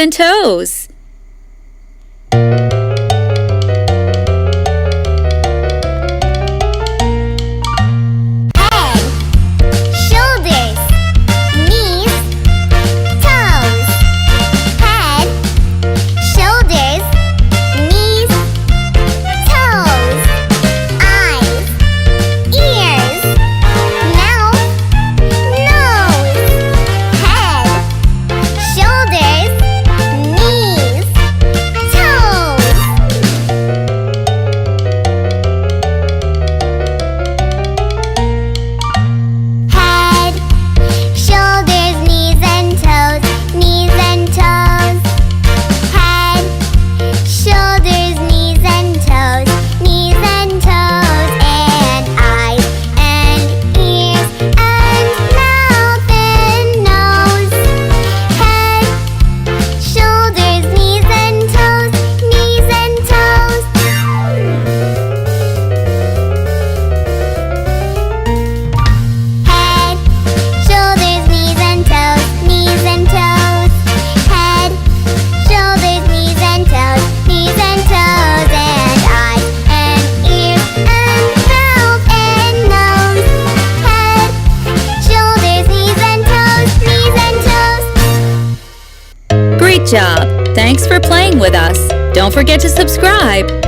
and toes. Great job! Thanks for playing with us. Don't forget to subscribe.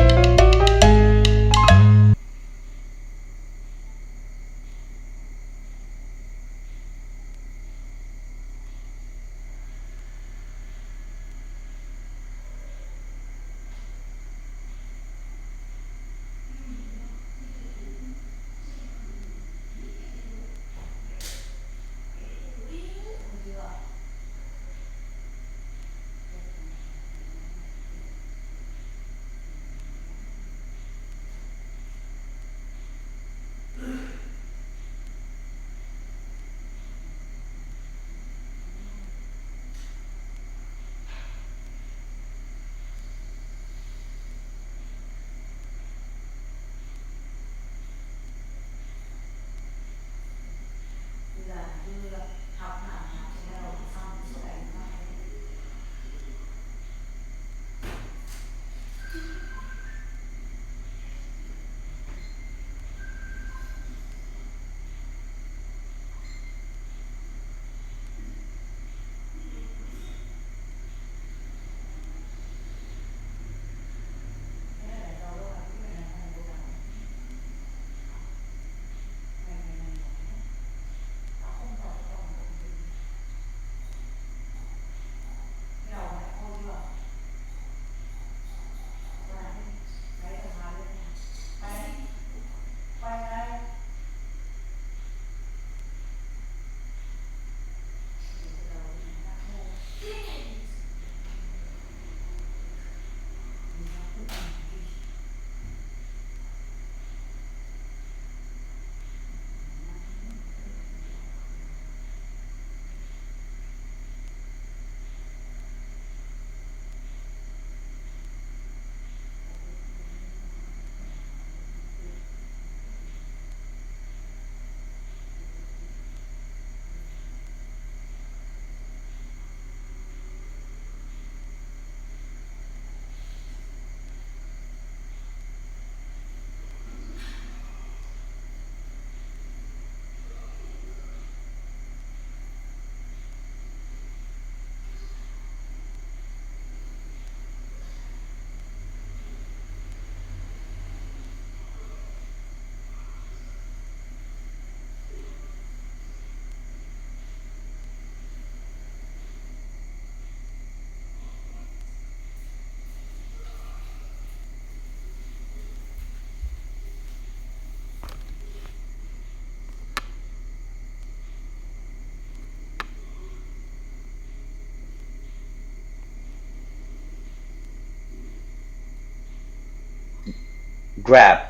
Grab.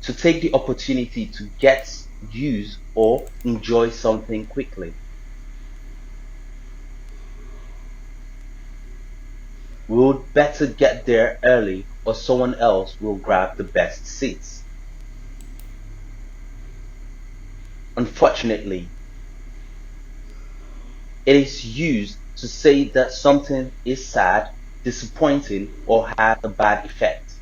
To take the opportunity to get, use, or enjoy something quickly. We would better get there early or someone else will grab the best seats. Unfortunately, it is used to say that something is sad, disappointing, or has a bad effect.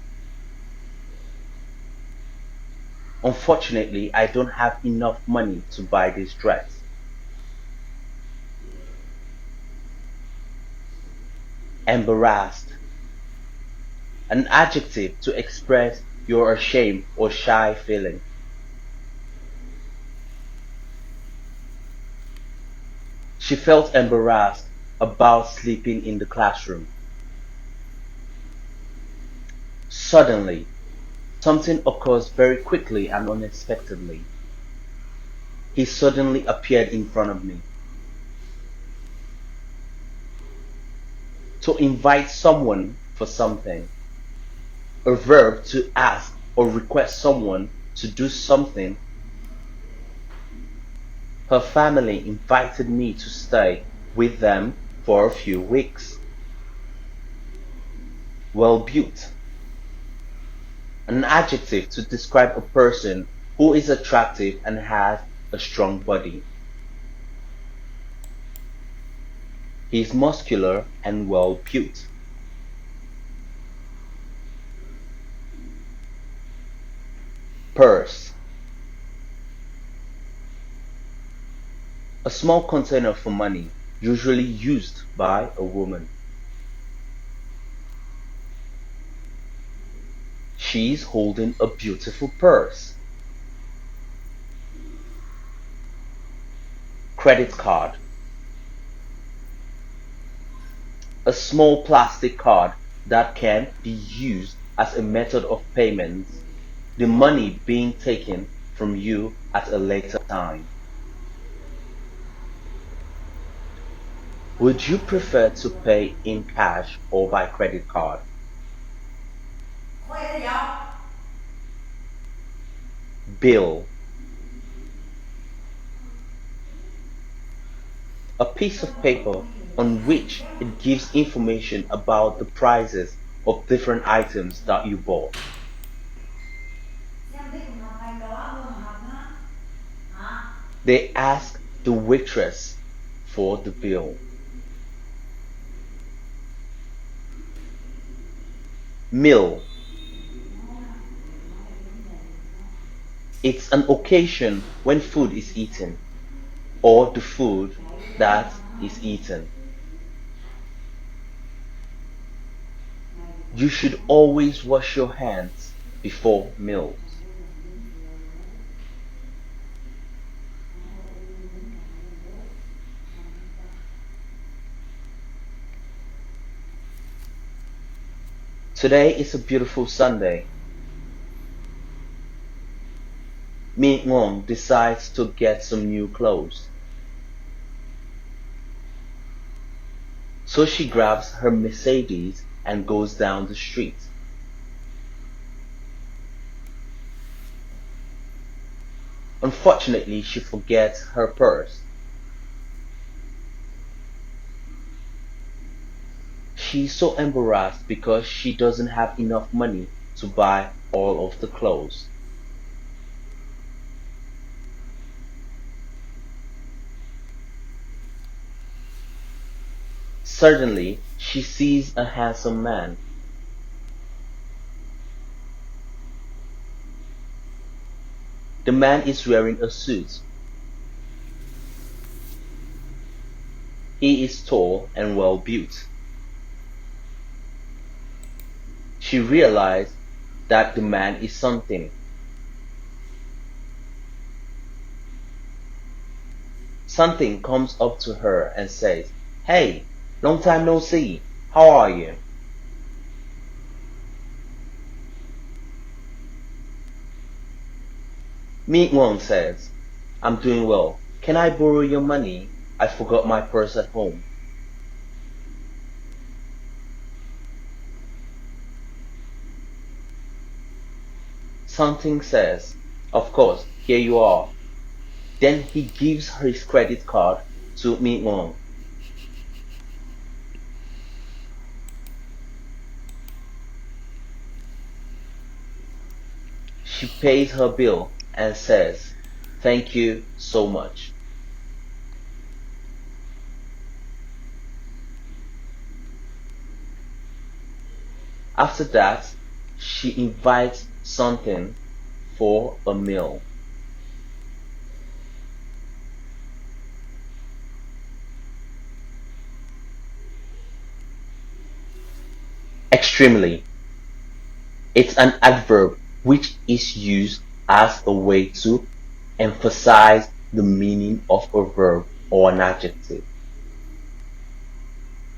Unfortunately, I don't have enough money to buy this dress. Embarrassed. An adjective to express your ashamed or shy feeling. She felt embarrassed about sleeping in the classroom. Suddenly, something occurs very quickly and unexpectedly. He suddenly appeared in front of me. To invite someone for something. A verb to ask or request someone to do something. Her family invited me to stay with them for a few weeks. Well built. An adjective to describe a person who is attractive and has a strong body. He is muscular and well built. Purse. A small container for money, usually used by a woman. She's holding a beautiful purse. Credit card. A small plastic card that can be used as a method of payment, the money being taken from you at a later time. Would you prefer to pay in cash or by credit card? Bill. A piece of paper on which it gives information about the prices of different items that you bought. They ask the waitress for the bill. Meal. It's an occasion when food is eaten, or the food that is eaten. You should always wash your hands before meals. Today is a beautiful Sunday. Min Wong decides to get some new clothes. So she grabs her Mercedes and goes down the street. Unfortunately, she forgets her purse. She's so embarrassed because she doesn't have enough money to buy all of the clothes. Suddenly, she sees a handsome man. The man is wearing a suit. He is tall and well built. She realized that the man is something. Something comes up to her and says, "Hey, long time no see. How are you?" Min Wong says, "I'm doing well. Can I borrow your money? I forgot my purse at home." Something says, "Of course, here you are." Then he gives her his credit card to Min Wong. She pays her bill and says, "Thank you so much." After that, she invites something for a meal. Extremely. It's an adverb which is used as a way to emphasize the meaning of a verb or an adjective.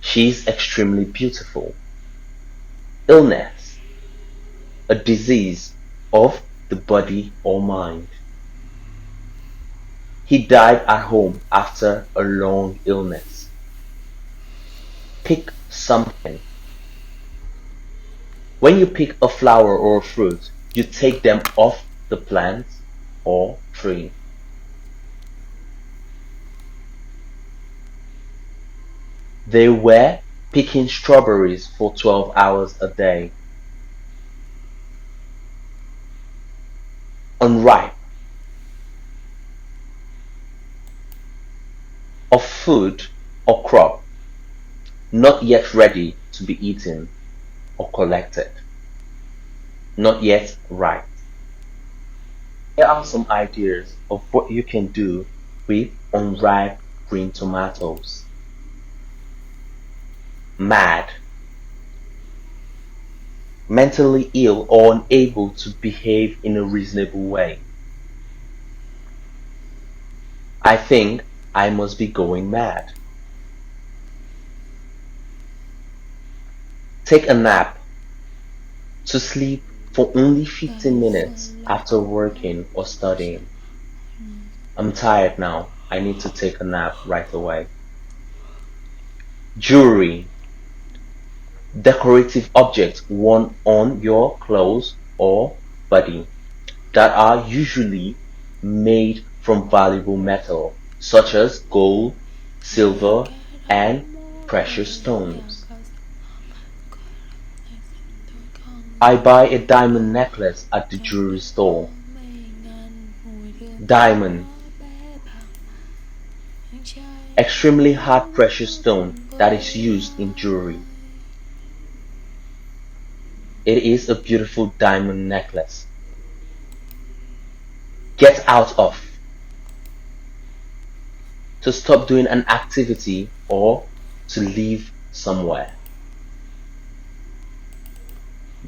She's extremely beautiful. Illness, a disease of the body or mind. He died at home after a long illness. Pick something. When you pick a flower or a fruit, you take them off the plant or tree. They were picking strawberries for 12 hours a day. Unripe, of food or crop, not yet ready to be eaten or collected, not yet ripe. Here are some ideas of what you can do with unripe green tomatoes. Mad, mentally ill or unable to behave in a reasonable way. I think I must be going mad. Take a nap, to sleep for only 15 minutes after working or studying. I'm tired now. I need to take a nap right away. Jewelry, decorative objects worn on your clothes or body that are usually made from valuable metal such as gold, silver, and precious stones. I buy a diamond necklace at the jewelry store. Diamond, extremely hard precious stone that is used in jewelry. It is a beautiful diamond necklace. Get out of, to stop doing an activity or to leave somewhere.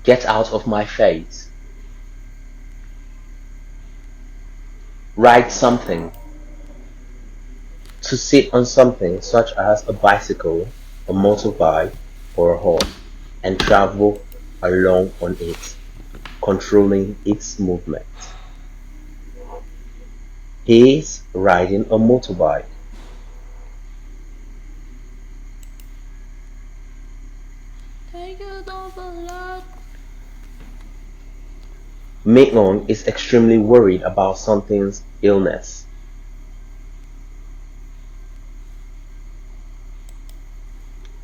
Get out of my face. Ride something, to sit on something such as a bicycle, a motorbike, or a horse, and travel along on it, controlling its movement. He is riding a motorbike. Maitland is extremely worried about something's illness.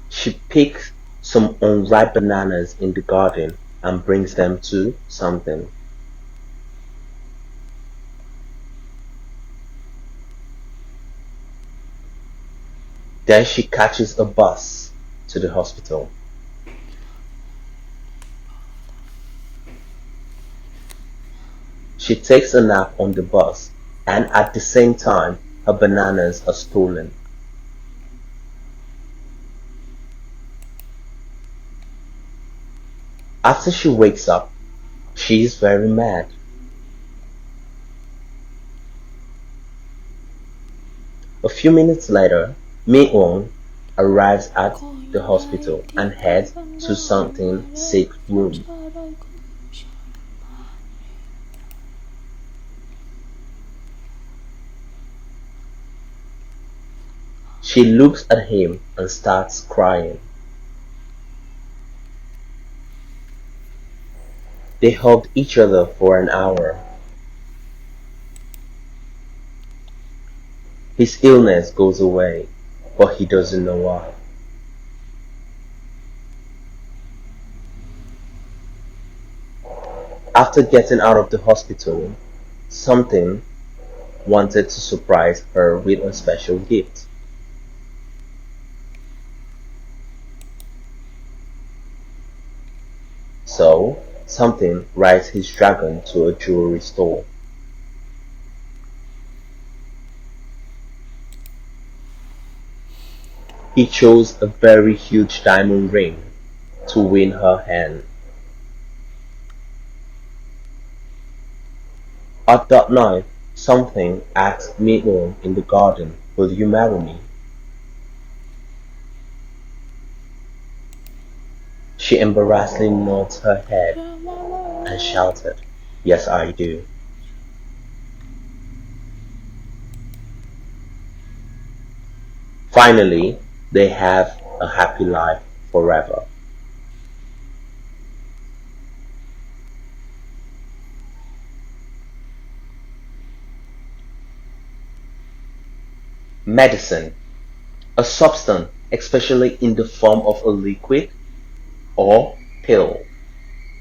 She picks some unripe bananas in the garden and brings them to something. Then she catches a bus to the hospital. She takes a nap on the bus, and at the same time, her bananas are stolen. After she wakes up, she is very mad. A few minutes later, Mi-eun arrives at the hospital and heads to something sick room. She looks at him and starts crying. They hugged each other for an hour. His illness goes away, but he doesn't know why. After getting out of the hospital, something wanted to surprise her with a special gift. So, something rides his dragon to a jewelry store. He chose a very huge diamond ring to win her hand. At that night, something asked Maitland in the garden, "Will you marry me?" She embarrassedly nods her head and shouted, "Yes, I do." Finally, they have a happy life forever. Medicine, a substance, especially in the form of a liquid or pill,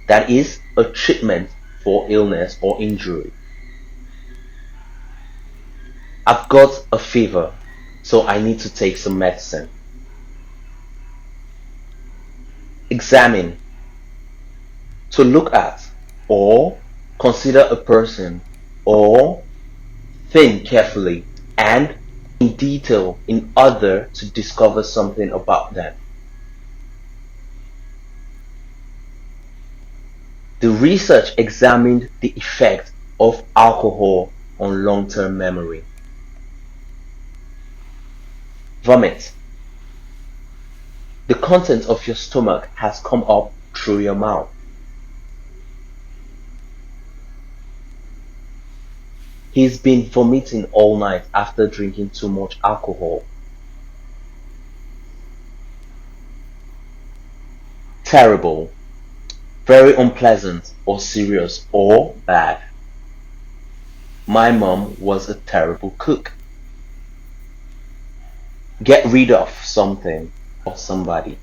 that is a treatment for illness or injury. I've got a fever, so I need to take some medicine. Examine, to look at or consider a person or thing carefully and in detail in order to discover something about them. The research examined the effect of alcohol on long-term memory. Vomit. The contents of your stomach has come up through your mouth. He's been vomiting all night after drinking too much alcohol. Terrible. Very unpleasant or serious or bad. My mom was a terrible cook. Get rid of something or somebody.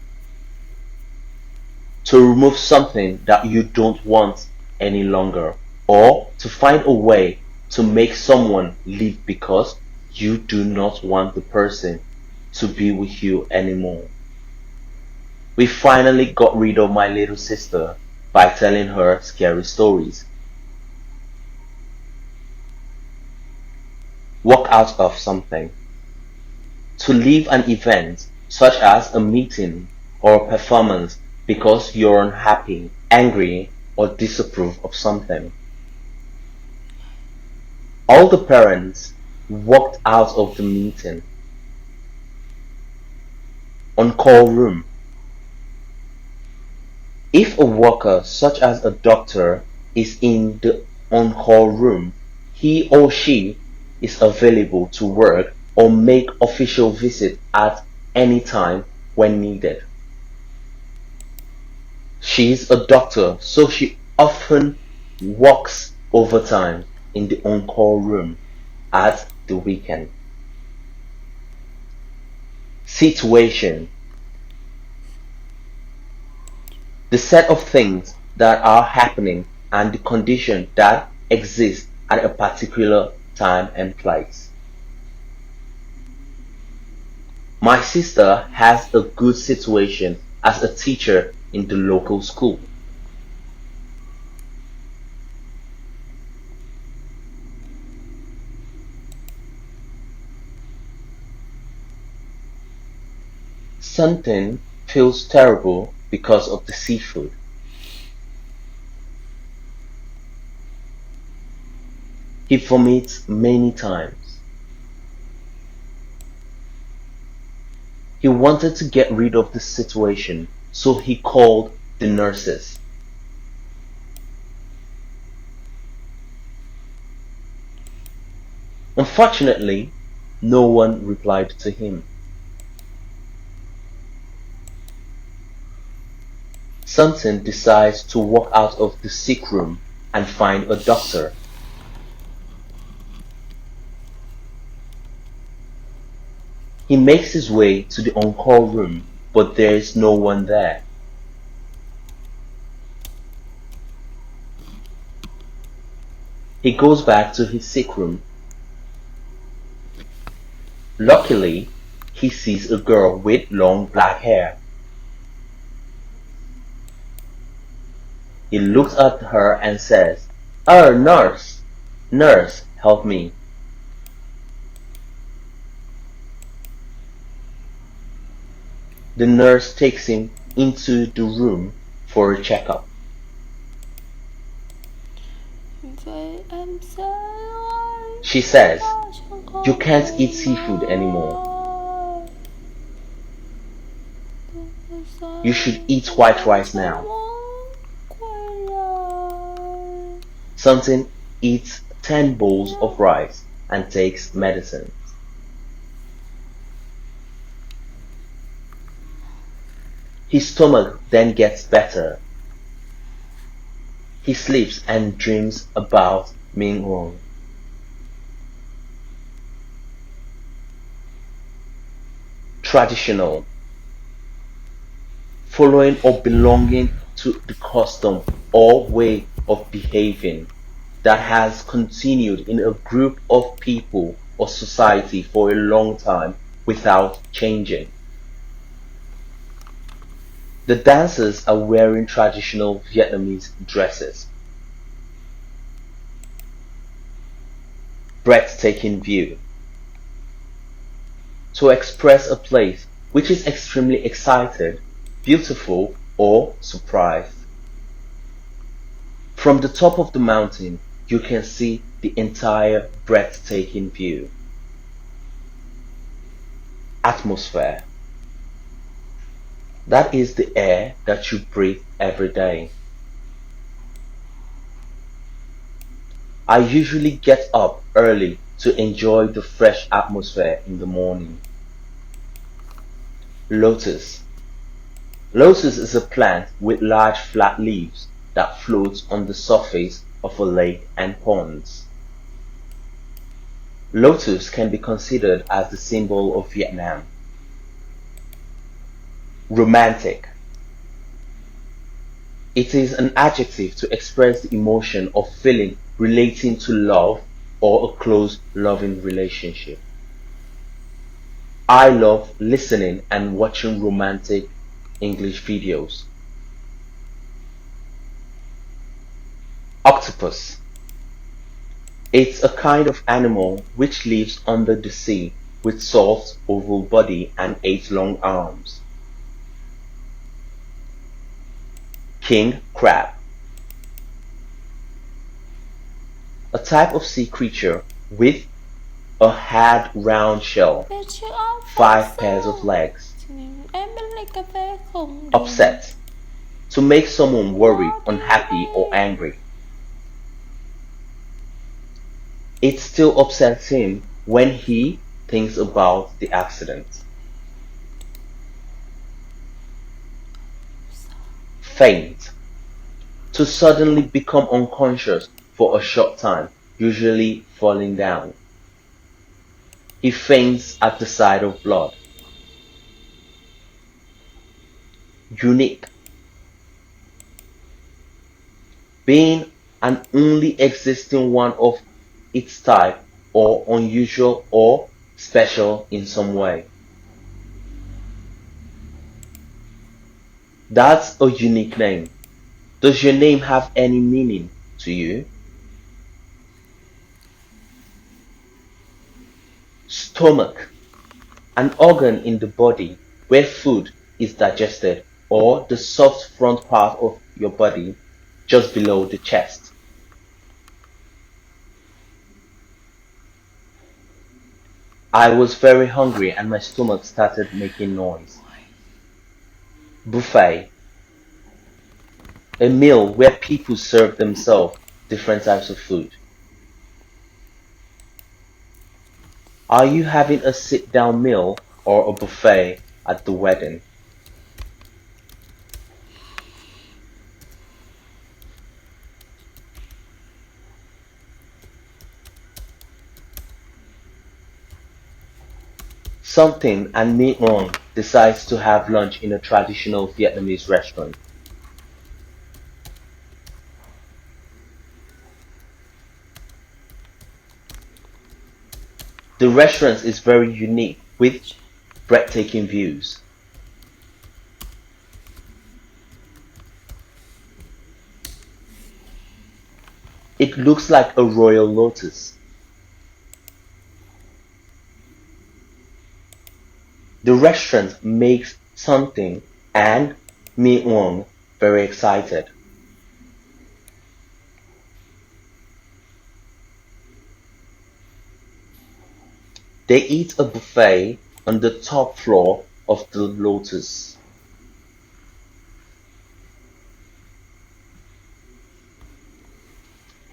To remove something that you don't want any longer, or to find a way to make someone leave because you do not want the person to be with you anymore. We finally got rid of my little sister by telling her scary stories. Walk out of something. To leave an event such as a meeting or a performance because you're unhappy, angry, or disapprove of something. All the parents walked out of the meeting. On-call room. If a worker such as a doctor is in the on-call room, he or she is available to work or make official visit at any time when needed. She is a doctor, so she often works overtime in the on-call room at the weekend. Situation, the set of things that are happening and the condition that exists at a particular time and place. My sister has a good situation as a teacher in the local school. Something feels terrible because of the seafood. He vomits many times. He wanted to get rid of the situation, so he called the nurses. Unfortunately, no one replied to him. Something decides to walk out of the sick room and find a doctor. He makes his way to the on-call room, but there is no one there. He goes back to his sick room. Luckily, he sees a girl with long black hair. He looks at her and says, nurse! Nurse, help me. The nurse takes him into the room for a checkup. She says, you can't eat seafood anymore. You should eat white rice now. Something eats 10 bowls of rice and takes medicine. His stomach then gets better. He sleeps and dreams about Ming-won. Traditional. Following or belonging to the custom or way of behaving that has continued in a group of people or society for a long time without changing. The dancers are wearing traditional Vietnamese dresses. Breathtaking view. To express a place which is extremely excited, beautiful, or surprised. From the top of the mountain, you can see the entire breathtaking view. Atmosphere. That is the air that you breathe every day. I usually get up early to enjoy the fresh atmosphere in the morning. Lotus. Lotus is a plant with large flat leaves that floats on the surface of a lake and ponds. Lotus can be considered as the symbol of Vietnam. Romantic. It is an adjective to express the emotion of feeling relating to love or a close loving relationship. I love listening and watching romantic English videos. Octopus. It's a kind of animal which lives under the sea with soft oval body and 8 long arms. King crab. A type of sea creature with a hard round shell, 5 pairs of legs. Upset. To make someone worried, unhappy, or angry. It still upsets him when he thinks about the accident. Faint. To suddenly become unconscious for a short time, usually falling down. He faints at the sight of blood. Unique. Being an only existing one of its type or unusual or special in some way. That's a unique name. Does your name have any meaning to you? Stomach. An organ in the body where food is digested or the soft front part of your body just below the chest. I was very hungry and my stomach started making noise. Buffet. A meal where people serve themselves different types of food. Are you having a sit-down meal or a buffet at the wedding? Something and Ming decides to have lunch in a traditional Vietnamese restaurant. The restaurant is very unique with breathtaking views. It looks like a royal lotus. The restaurant makes something and Mi-won very excited. They eat a buffet on the top floor of the Lotus.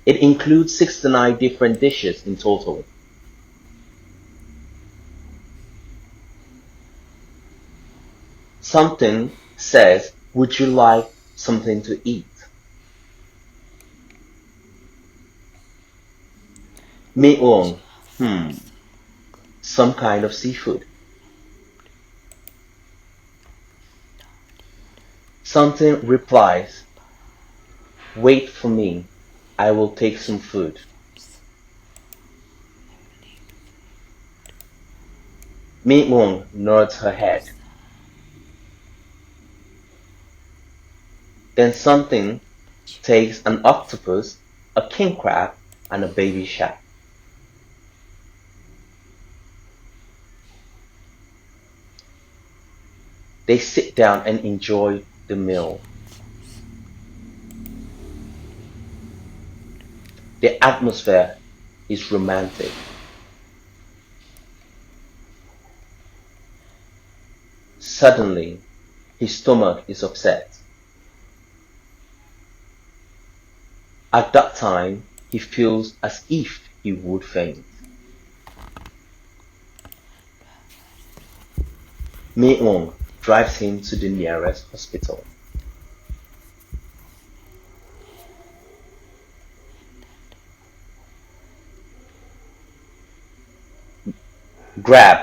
It includes 69 different dishes in total. Something says, would you like something to eat? Mi-won, some kind of seafood. Something replies, wait for me, I will take some food. Mi-won nods her head. Then something takes an octopus, a king crab, and a baby shark. They sit down and enjoy the meal. The atmosphere is romantic. Suddenly, his stomach is upset. At that time, he feels as if he would faint. Mi-won drives him to the nearest hospital. Grab.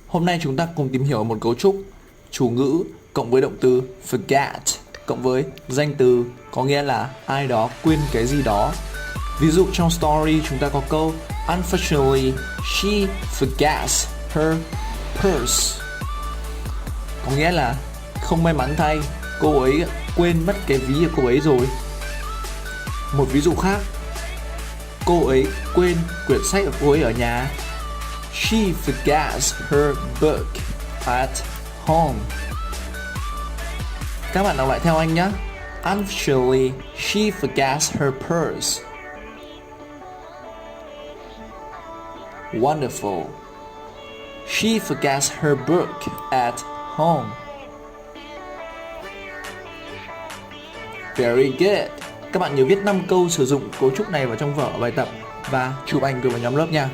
Hôm nay chúng ta cùng tìm hiểu một cấu trúc chủ ngữ cộng với động từ forget cộng với danh từ có nghĩa là ai đó quên cái gì đó. Ví dụ trong story chúng ta có câu Unfortunately, she forgets her purse. Có nghĩa là không may mắn thay, cô ấy quên mất cái ví của cô ấy rồi. Một ví dụ khác, cô ấy quên quyển sách của cô ấy ở nhà. She forgets her book at home. Các bạn đọc lại theo anh nhé. Unfortunately, she forgets her purse. Wonderful. She forgets her book at home. Very good. Các bạn nhớ viết 5 câu sử dụng cấu trúc này vào trong vở bài tập và chụp ảnh gửi vào nhóm lớp nha.